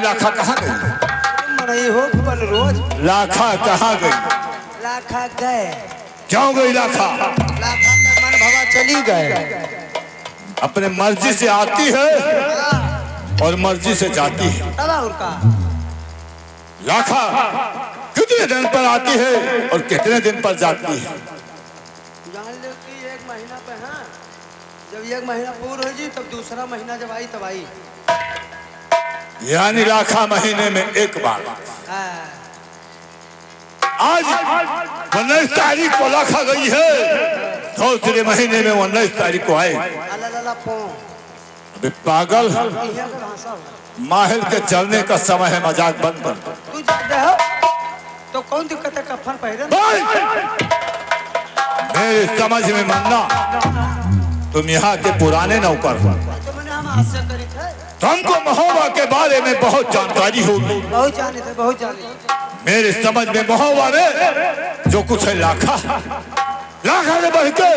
लाखा कहाँ गई? मरई हो बन रोज लाखा कहाँ गई? लाखा गए। क्यों गई लाखा? लाखा का मन भवा चली गए। अपने मर्जी से आती है और मर्जी से जाती है। लाखा कितने दिन पर आती है और कितने दिन पर जाती है? जान लो कि 1 महीना पे है। जब 1 महीना पूरा हो जी तब दूसरा महीना जब आई तब आई। यानी लाखा महीने में एक बार। आज 19 तारीख को लाखा गई है, दूसरे महीने में 19 तारीख को आए। अबे पागल, माहिल के चलने का समय है, मजाक बंद कर। तू जाते हो तो कौन दिक्कत है? कफन पहरे मेरे समझ में मानना, तुम यहाँ के पुराने नौकर हो। तुमको महोबा के बारे में बहुत जानकारी होगी। बहुत जाने थे, बहुत जाने। मेरे समझ में महोबा में जो कुछ है लाखा, लाखा से बढ़ के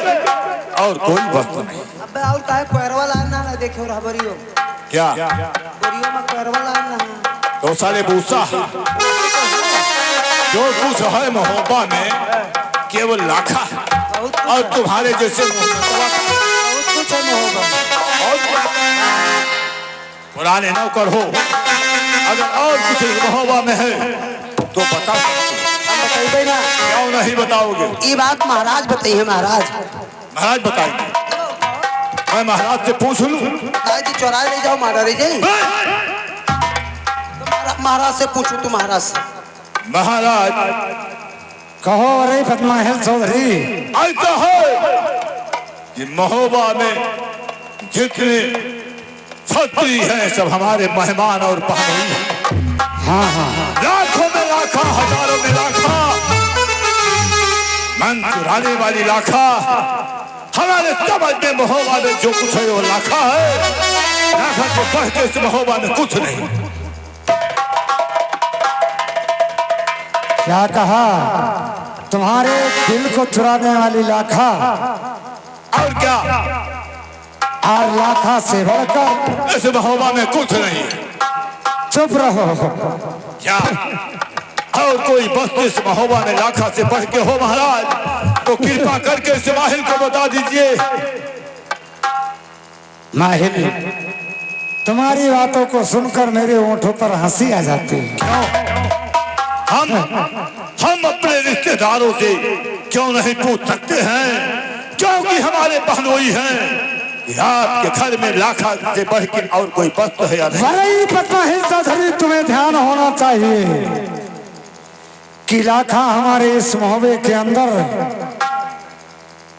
और कोई वस्तु नहीं। अबे और काहे कोयरवा लाना ना देखे हो रहबरियो? क्या बोरियो में कोयरवा लाना है तो साले भूसा जो कुछ है महोबा में केवल लाखा और तुम्हारे जैसे बहुत कुछ है होगा। पुराने नौकर हो, अगर और कुछ महोबा में है तो बता सकते। बताइए ना। क्यों नहीं बताओगे? ये बात महाराज बताइए। महाराज महाराज बताइए। मैं महाराज से पूछ लूं? दादी चौराहे ले जाओ महाराज जी। महाराज से पूछो तू। महाराज से महाराज कहो। अरे पद्माहिल चौधरी, ऐसा है कि महोबा में जितने छत्री हैं सब हमारे मेहमान और पहनोई हैं। हाँ हाँ, लाखों में लाखा, हजारों में लाखा, मन चुराने वाली लाखा। हमारे समझ में महोबा में जो कुछ है वो लाखा है। लाखा के बढ़ के इस महोबा में कुछ नहीं। क्या कहा? तुम्हारे दिल को चुराने वाली लाखा और क्या? और लाखा से बढ़कर इस महोबा में कुछ नहीं। चुप रहो। क्या और कोई वस्तु इस महोबा में लाखा से बढ़ के हो महाराज तो कृपा करके इस माहिल को बता दीजिए। माहिल, तुम्हारी बातों को सुनकर मेरे होठों पर हंसी आ जाती है। हम अपने रिश्तेदारों से क्यों नहीं पूछ सकते हैं? क्योंकि हमारे बहनोई हैं। आपके घर में लाखा से बढ़ के और कोई वस्तु है या नहीं? बड़ी पद्माहिल चौधरी, तुम्हें ध्यान होना चाहिए कि लाखा हमारे इस महोबे के अंदर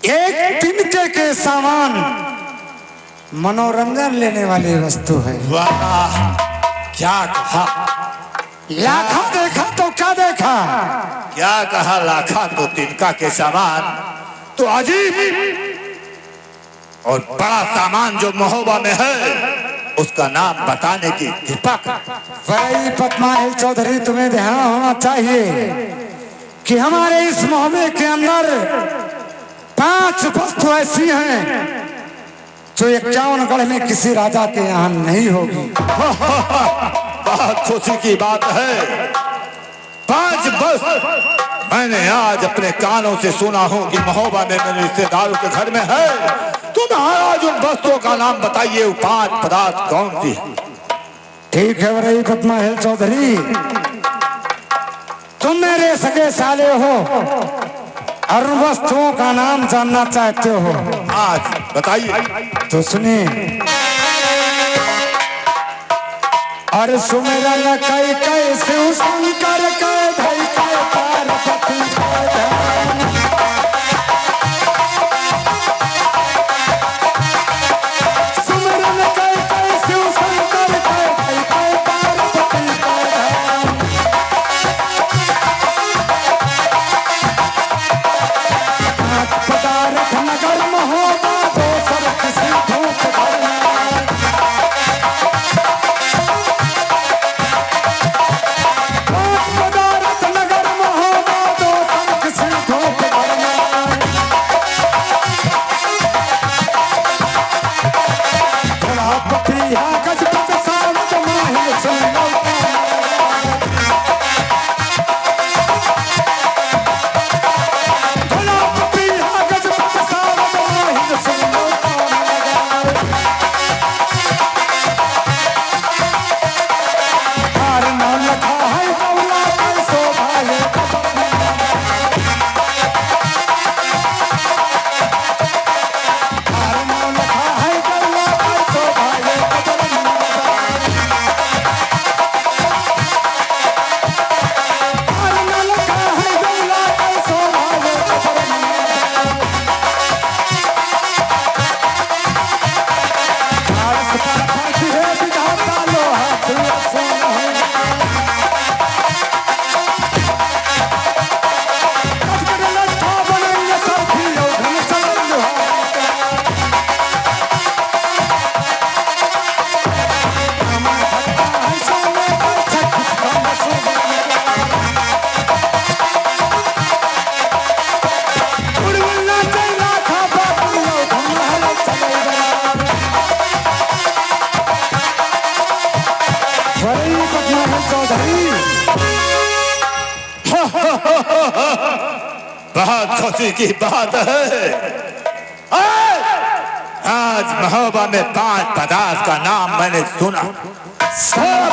एक तिनके के सामान मनोरंजन लेने वाली वस्तु है। वाह, क्या कहा? लाखा देखा तो क्या देखा? क्या कहा? लाखा तो तिनका के सामान तो अजीब और बड़ा सामान जो महोबा में है उसका नाम बताने की कृपा कर। बड़ी पद्माहिल चौधरी, तुम्हें ध्यान होना चाहिए कि हमारे इस महोबे के अंदर 5 वस्तु ऐसी हैं जो 51गढ़ में किसी राजा के यहाँ नहीं होगी। बहुत खुशी की बात है। 5 वस्तु मैंने आज अपने कानों से सुना हूँ कि महोबा में मेरे रिश्तेदारों के घर में है। तो महाराज उन वस्तुओं का नाम बताइए। 5 पदार्थ कौन सी? ठीक है बड़ी पद्माहिल चौधरी, तुम मेरे सगे साले हो और वस्तुओं का नाम जानना चाहते हो। आज बताइए। तो सुनिए। और सुमिरन कई कई शिव शंकर कई धई कई पार्वती कई ध्यान। सुमिरन कई कई शिव शंकर कई धई कई पार्वती कई ध्यान। पदारथ नगर महोबा दोसर किसी धूप धरना। पदारथ नगर महोबा खुशी की बात है। आज महोबा में 5 पदार्थ का नाम मैंने सुना।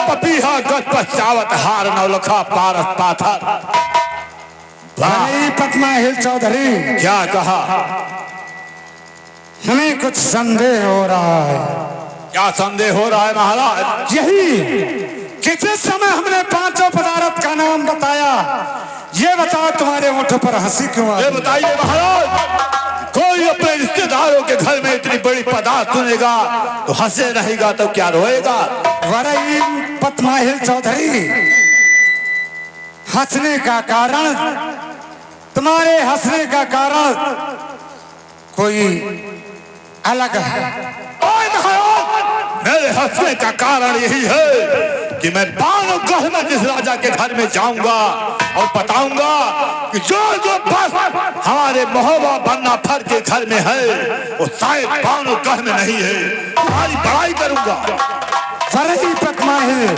पपीहा गणपत चावत हार नौलखा पारस पाथर। भाई पद्माहिल चौधरी, क्या कहा? हमें कुछ संदेह हो रहा है। क्या संदेह हो रहा है महाराज? यही कि जिस समय हमने 5 पदार्थ का नाम बताया, ये बताओ तुम्हारे होठों पर हंसी क्यों आ ये गई? बताइए महाराज, कोई अपने रिश्तेदारों के घर में इतनी बड़ी पदार्थ सुनेगा तो हंसे रहेगा तो क्या रोएगा? वरई पद्माहिल चौधरी, हंसने का कारण, तुम्हारे हंसने का कारण कोई अलग है। ओए महाराज, मेरे हंसने का कारण यही है कि मैं 5 गढ़ में जिस राजा के घर में जाऊंगा और बताऊंगा कि जो जो बस हमारे महोबा बनना फर के घर में है वो शायद 5 गढ़ में नहीं है। तुम्हारी बड़ाई करूंगा। वरई पद्माहिल,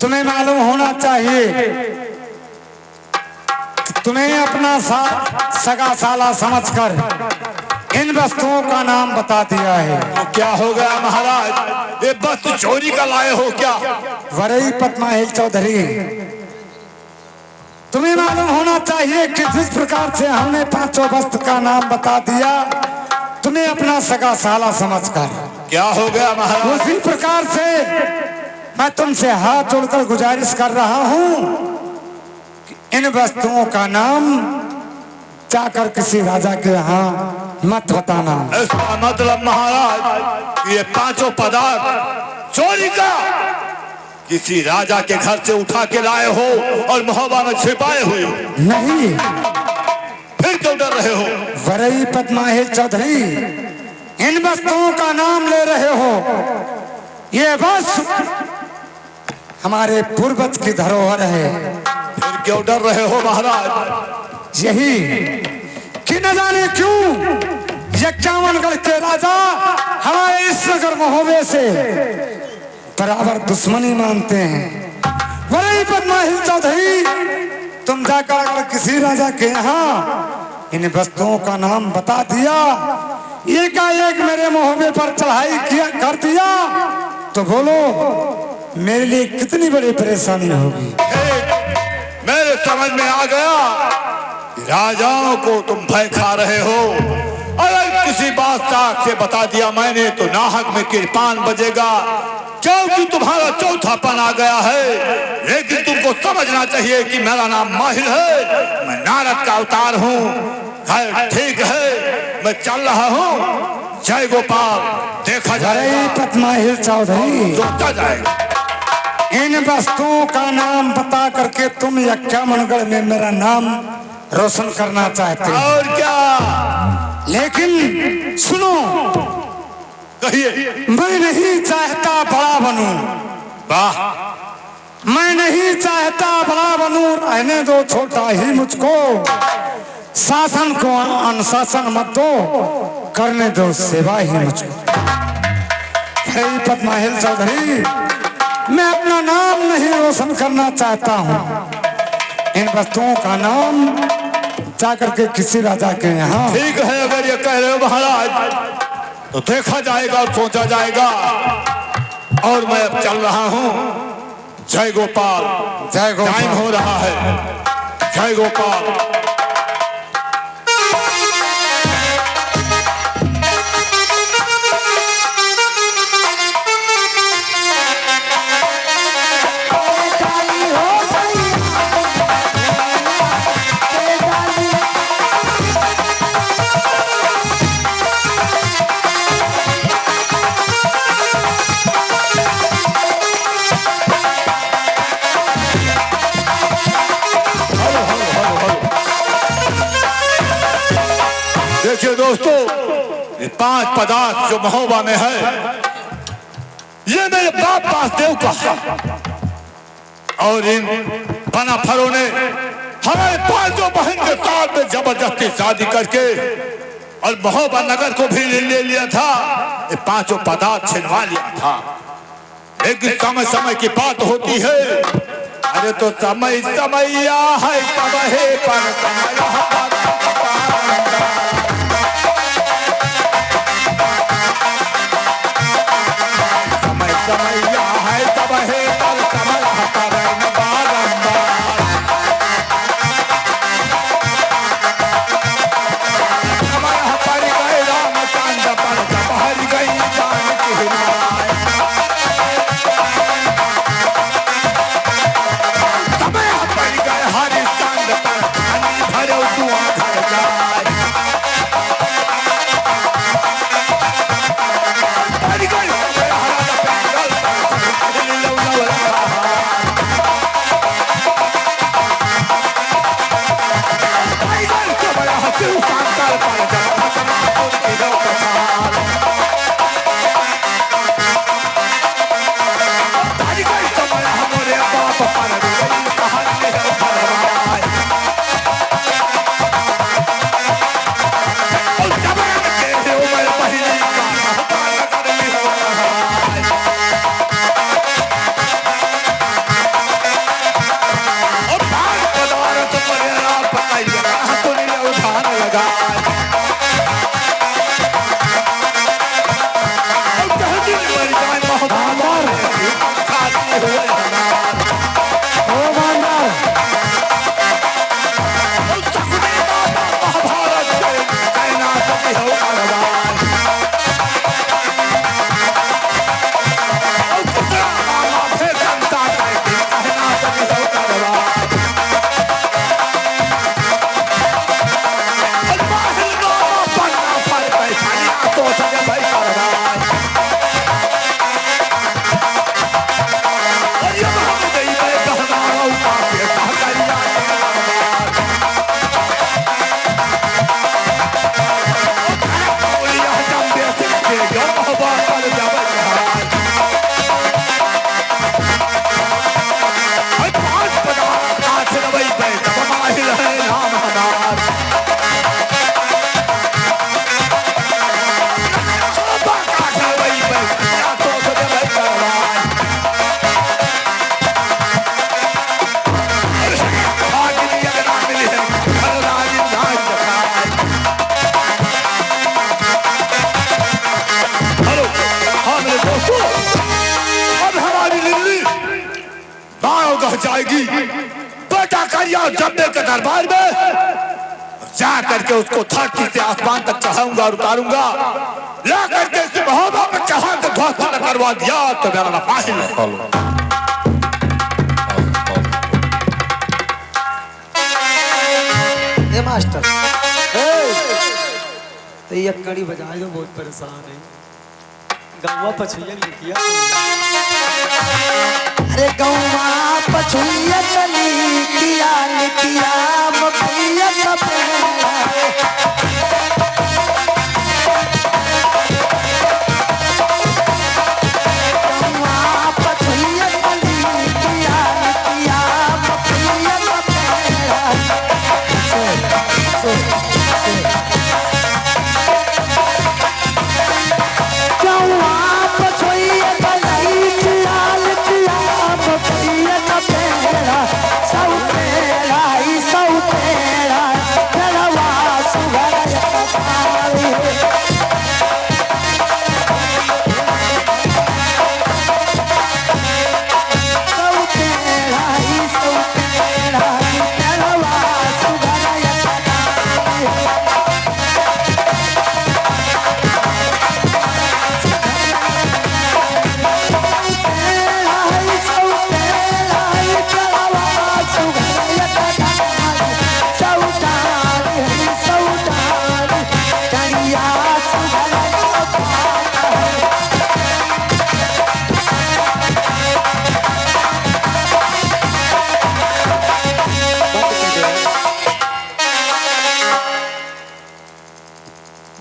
तुम्हें मालूम होना चाहिए कि तुम्हें अपना सगा साला समझकर इन वस्तुओं का नाम बता दिया है। तो क्या हो गया महाराज? ये वस्तु चोरी का लाए हो क्या? वरई पद्माहिल चौधरी, तुम्हें मालूम होना चाहिए कि जिस प्रकार से हमने 5 वस्तु का नाम बता दिया, तुम्हें अपना सगा साला समझकर, क्या हो गया महाराज? उसी प्रकार से मैं तुमसे हाथ जोड़कर गुजारिश कर रहा हूं कि इन वस्तुओं का नाम जाकर किसी राजा के यहाँ मत बताना। इसका मतलब महाराज ये 5 पदार्थ चोरी का किसी राजा के घर से उठा के लाए हो और महोबा में छिपाए हुए हो? नहीं। फिर क्यों डर रहे हो? वरई पद्माहिल चौधरी, इन वस्तुओं का नाम ले रहे हो, ये बस हमारे पूर्वज की धरोहर है। फिर क्यों डर रहे हो महाराज? यही कि न जाने क्यों 51गढ़ के राजा हमारे इस नगर महोबे से बराबर दुश्मनी मानते हैं। वरई पद्माहिल चौधरी, तुम जाकर अगर किसी राजा के यहाँ इन वस्तुओं का नाम बता दिया, एकाएक मेरे महोबे पर चढ़ाई किया कर दिया, तो बोलो मेरे लिए कितनी बड़ी परेशानी होगी। मेरे समझ में आ गया कि राजाओं को तुम भय खा रहे हो। अगर किसी बादशाह से बता दिया मैंने तो नाहक में किरपान बजेगा, क्योंकि तुम्हारा चौथापन आ गया है। लेकिन तुमको समझना चाहिए कि मेरा नाम माहिर है, मैं नारद का अवतार हूँ। ठीक है, मैं चल रहा हूँ। जय गोपाल, देखा जाएगा। पद्माहिल चौधरी, सोचा जाएगा। इन वस्तुओं का नाम बता करके तुम 51गढ़ में मेरा नाम रोशन करना चाहते हो। और क्या? लेकिन सुनो, कहिए। मैं नहीं चाहता बड़ा बनूं। वाह, मैं नहीं चाहता बड़ा बनूं, रहने दो छोटा ही मुझको। शासन को अनुशासन मत दो, करने दो सेवा ही मुझको। वरई पद्माहिल चौधरी, मैं अपना नाम नहीं रोशन करना चाहता हूँ। इन वस्तुओं का नाम जाकर के किसी राजा के यहाँ। ठीक है, अगर ये कह रहे हो महाराज तो देखा जाएगा और सोचा जाएगा। और मैं अब चल रहा हूँ। जय गोपाल। जय गोपाल। टाइम हो रहा है। जय गोपाल। देखिए दोस्तों, ये 5 पदार्थ जो महोबा में है, ये मेरे बाप वासुदेव का है। और इन बनाफरों ने हमारे 5 बहन के साथ में जबरदस्ती शादी करके और महोबा नगर को भी ले लिया था। ये 5 पदार्थ छिनवा लिया था। लेकिन समय समय की बात होती है अरे तो समय समैया है तब है पर समय समैया है तब है पर कमल हतरन बारंबार कमल हतर गए रामचंद्र पर जब हर गई जान की हिमाय समय हतर गए हरिश्चंद्र पर धनी भरो दुआ घर जाए हर गए जाएगी बेटा करिया जब्बे के दरबार में जा करके उसको धरती से आसमान तक चढ़ाऊंगा और उतारूंगा ला करके इस महोबा में चढ़ा के ध्वस्त न करवा दिया तो मेरा ना फासिल ए मास्टर तो ये कड़ी बजाए तो बहुत परेशान है गौवा पछुइया लिखिया अरे गौवा पछुइया चली किया लिखिया मखिया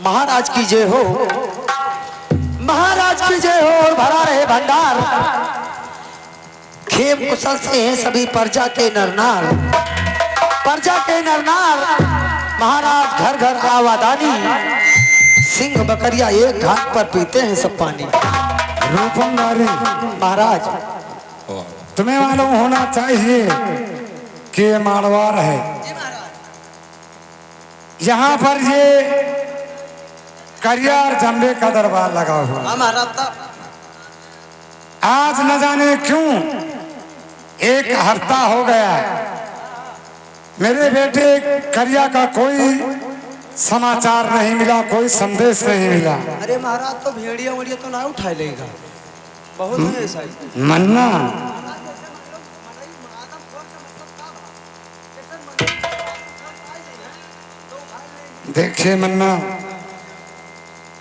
महाराज की जय हो, महाराज की जय हो और भरा रहे भंडार। खेम कुशल से हैं सभी प्रजा के नरनार, प्रजा के नरनार। महाराज घर घर आवादानी, सिंह बकरिया एक घाट पर पीते हैं सब पानी। रूपम नारी महाराज तुम्हें मालूम होना चाहिए कि ये मारवाड़ है। यहाँ पर ये करिया और जंबे का दरबार लगा हुआ है। आज न जाने क्यों एक हफ्ता हो गया, मेरे बेटे करिया का कोई समाचार नहीं मिला, कोई संदेश नहीं मिला। अरे महाराज तो भेड़िया वेड़िया तो ना उठा लेगा, बहुत है ऐसा ही। मन्ना देखिए मन्ना,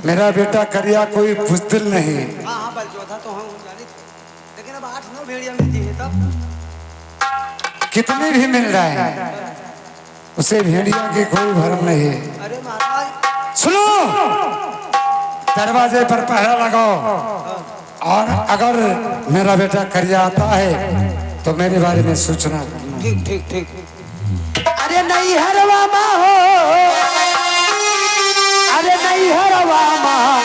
मेरा बेटा करिया कोई बुजदिल नहीं। हाँ हाँ बलजोधा तो हम जाने थे, लेकिन अब 8-9 भेड़िया मिलती है तब कितनी भी मिल जाए उसे भेड़िया की कोई भरम नहीं है। अरे महाराज सुनो, दरवाजे पर पहरा लगाओ और अगर मेरा बेटा करिया आता है तो मेरे बारे में सूचना करना। ठीक ठीक ठीक। अरे नहीं हरवा माँ हो, अरे नहीं हरवा माँ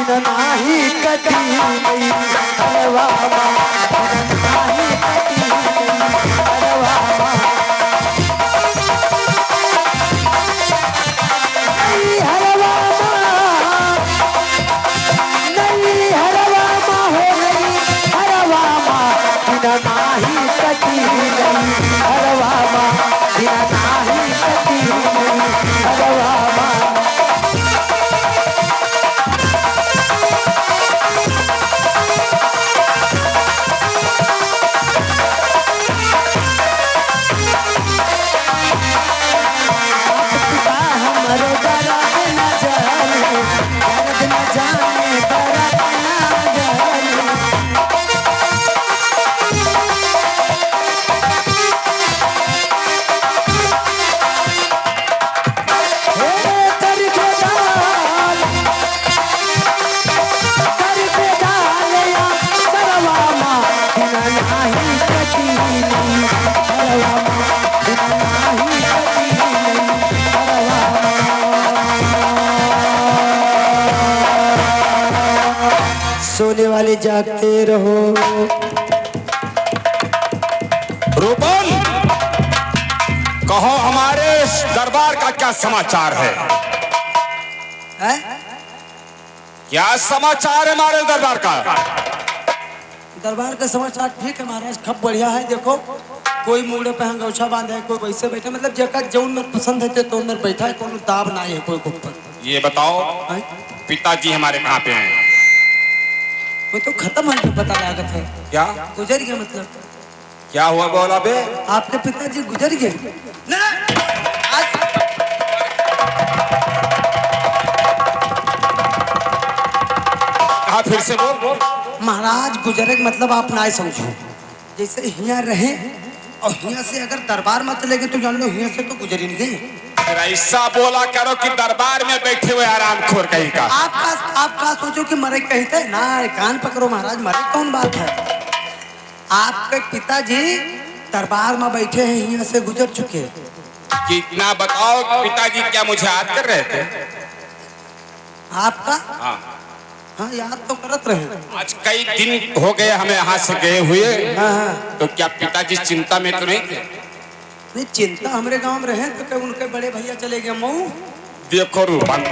बिन नाही कटी नहीं, हरवा माँ बिन नाही कटी नहीं, हरवा माँ नहीं हरवा माँ, नहीं हरवा माँ हो, नहीं हरवा माँ बिन नाही कटी नहीं, हरवा माँ बिन नाही कटी नहीं, हरवा माँ। सोने वाले जागते रहो। रूपन, कहो हमारे इस दरबार का क्या समाचार है? क्या समाचार है हमारे दरबार का? दरबार का समाचार ठीक है महाराज, खूब बढ़िया है। देखो कोई मुंडे पे अंगोछा बांधे है, कोई वैसे बैठा, मतलब जगह जौन में पसंद है तो उनमें बैठा है, कोई दाब ना है कोई ऊपर। ये बताओ पिताजी हमारे कहाँ पे हैं? वो तो खत्म है तो पता लागत है। क्या गुजर गया मतलब? क्या हुआ बोला बे? आपके पिताजी गुजर गए? हाँ फिर से बोल। महाराज गुजरे का मतलब आप ना समझो, जैसे हिया रहे और हिया से अगर दरबार में चले गए तो जान लो हिया से तो गुजरेंगे। ऐसा बोला करो कि दरबार में बैठे हुए आराम खोर कहीं का। आपका सोचो कि मरे कहते ना, कान पकड़ो महाराज, मरे कौन बात है। आपके पिताजी दरबार में बैठे हैं, यहाँ से गुजर चुके। कितना बताओ, पिताजी क्या मुझे याद कर रहे थे? आपका हाँ हाँ याद तो करत रहे। आज कई दिन हो गए हमें यहाँ से गए हुए। हाँ। तो क्या पिताजी चिंता में तो नहीं थे? नहीं चिंता हमारे गांव में रहे तो क्या उनके बड़े भैया चले गए मऊ। देखो रूपन,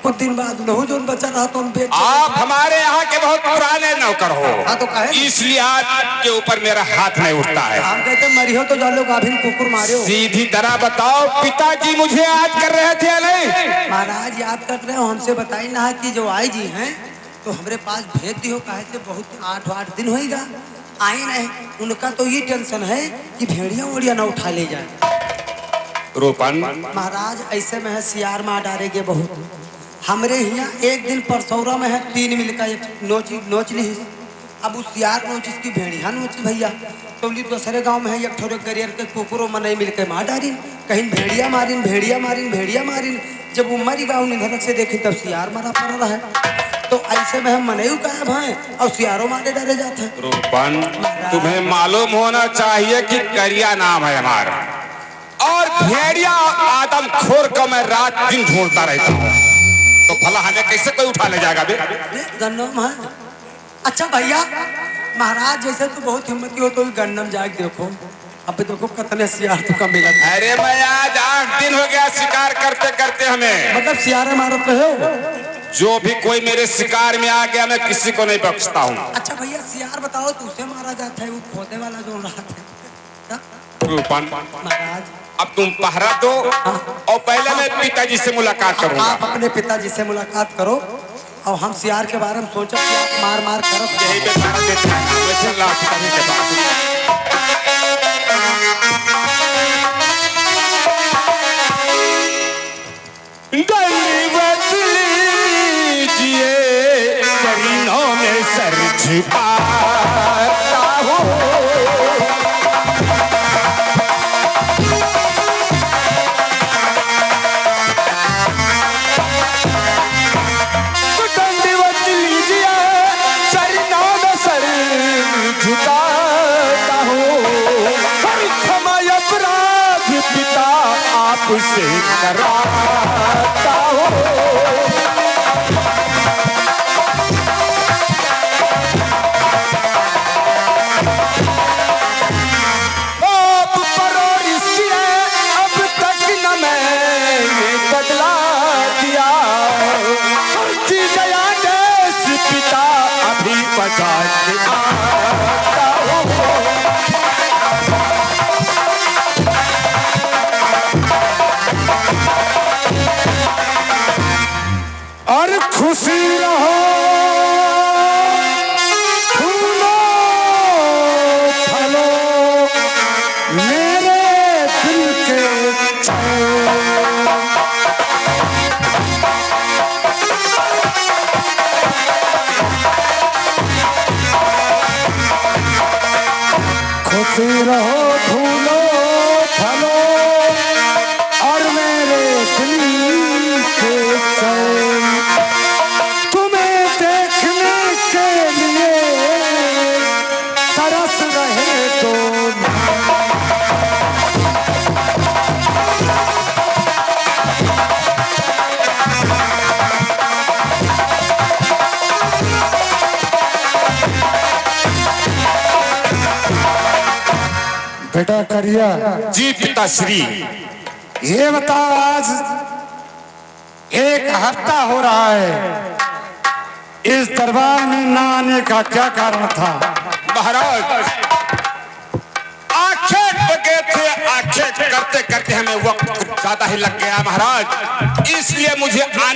कुछ दिन बाद लहू जो बचा रहा तो उन आप हमारे यहाँ के बहुत पुराने नौकर हो। हाँ तो कहे, इसलिए आपके ऊपर मेरा हाथ नहीं उठता है। हम कहते मरी हो तो जान लो गाभिन कुकुर मारे हो। सीधी तरह बताओ, पिताजी मुझे याद कर रहे थे या नहीं? महाराज याद कर रहे हो, हमसे बताई ना कि जो आई जी हैं तो हमारे पास भेज दी हो, कहे से बहुत 8 दिन होगा आई नहीं। उनका तो ये टेंशन है कि भेड़िया वेड़िया ना उठा ले जाए। रूपन महाराज ऐसे में है सियार मार डालेंगे बहुत। हमरे यहाँ एक दिन परसौरा में है 3 मिल का एक नोच ली। अब उस सियार नोच की भेड़िया नोच भैया तो दूसरे गांव में है एक ठोरे गरियर के कुकुरों में नहीं मिल के मार डाली। कहीं भेड़िया मारिन भेड़िया मारिन भेड़िया मारिन, जब वो मरी गाँव निधनक से देखी तब सियार मारा पड़ रहा है। तो ऐसे में हम मनेयू गायब हैं और सियारों मारे डाले जाते हैं। रूपन, तुम्हें मालूम होना चाहिए कि करिया नाम है हमारा, और भेड़िया आदम खोर को मैं रात दिन ढूंढता रहता हूँ। तो भला हमें कैसे कोई उठा ले जाएगा बे? गन्नम है। अच्छा भैया महाराज जैसे तो बहुत हिम्मती हो तो गन्नम जाके देखो, अब देखो कितने सियार तो कम मिला। अरे मैं आज 8 दिन हो गया शिकार करते करते हमें। मतलब सियारे मारत रहे हो? जो भी कोई मेरे शिकार में आ गया मैं किसी को नहीं बख्शता हूँ। अच्छा भैया सियार बताओ तो उसे मारा जाता है, वो खोदे वाला जो रहा था महाराज। अब तुम पहरा दो और पहले मैं पिताजी से मुलाकात करूंगा। आप अपने पिताजी से मुलाकात करो और हम सियार के बारे में सोचो कि आप मार मार करो। यही पे पहरा देते हैं। मैं चल रहा पिताजी के पास। दंडवत लीजिए करीनों में सर झुकाता हूँ। दंडवत लीजिए करीनों में सर झुकाता हूँ। क्षमा अपराध पिता आपसे कराता हूँ। आप परोरिश किए अब तक न मैंने बदला दिया। जी गया देश पिता अभी बचा के आता हूँ। और खुशी रहो फूलो फलो मेरे दिल के चैन। खुशी रहो फूलो फलो और मेरे दिल के चैन। तुम्हें देखने के लिए तरस रहे दोनों। बेटा करिया जी पिताश्री। ये बताओ आज 1 हफ्ता हो रहा है, इस दरबार में न आने का क्या कारण था? महाराज आंखें लगे थे, आंखें करते करते हमें वक्त ज्यादा ही लग गया महाराज, इसलिए मुझे